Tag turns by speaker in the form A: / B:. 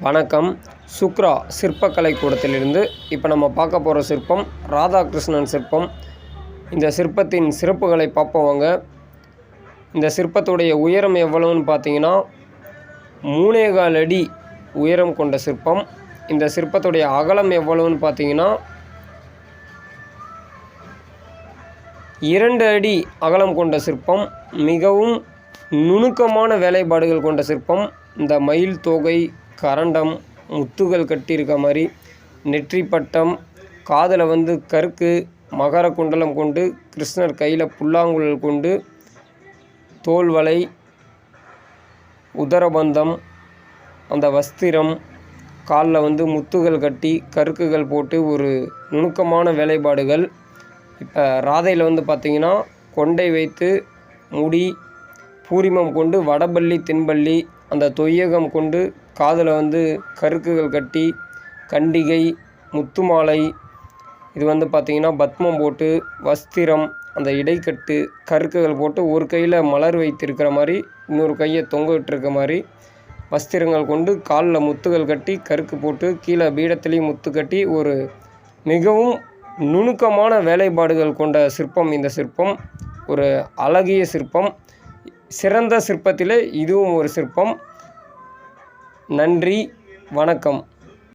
A: வணக்கம். சுக்ரா சிற்பக்கலை கூடத்திலிருந்து இப்போ நம்ம பார்க்க போகிற சிற்பம் ராதாகிருஷ்ணன் சிற்பம். இந்த சிற்பத்தின் சிறப்புகளை பார்ப்போம் வாங்க. இந்த சிற்பத்துடைய உயரம் எவ்வளவுன்னு பார்த்தீங்கன்னா 3.25 அடி உயரம் கொண்ட சிற்பம். இந்த சிற்பத்துடைய அகலம் எவ்வளவுன்னு பார்த்தீங்கன்னா 2 அடி அகலம் கொண்ட சிற்பம். மிகவும் நுணுக்கமான வேலைப்பாடுகள் கொண்ட சிற்பம். இந்த மயில் தோகை, கரண்டம், முத்துகள் கட்டியிருக்க மாதிரி, நெற்றி பட்டம், காதில் கருக்கு, மகர குண்டலம் கொண்டு, கிருஷ்ணர் கையில் புல்லாங்குழல் கொண்டு, தோல்வளை, உதரபந்தம், அந்த வஸ்திரம், காலில் முத்துகள் கட்டி கருக்குகள் போட்டு ஒரு நுணுக்கமான வேலைப்பாடுகள். இப்போ ராதையில் பார்த்திங்கன்னா கொண்டை வைத்து முடி, பூரிமம் கொண்டு வடபள்ளி தென்பள்ளி, அந்த தொய்யகம் கொண்டு காதில் கருக்குகள் கட்டி, கண்டிகை, முத்துமாலை, இது பார்த்திங்கன்னா பத்மம் போட்டு, வஸ்திரம், அந்த இடைக்கட்டு, கருக்குகள் போட்டு ஒரு கையில் மலர் வைத்திருக்கிற மாதிரி, இன்னொரு கையை தொங்க விட்டுருக்க மாதிரி வஸ்திரங்கள் கொண்டு காலில் முத்துகள் கட்டி கருக்கு போட்டு கீழே பீடத்துலேயும் முத்து கட்டி ஒரு மிகவும் நுணுக்கமான வேலைப்பாடுகள் கொண்ட சிற்பம். இந்த சிற்பம் ஒரு அழகிய சிற்பம். சிறந்த சிற்பத்திலே இதுவும் ஒரு சிற்பம். நன்றி, வணக்கம்.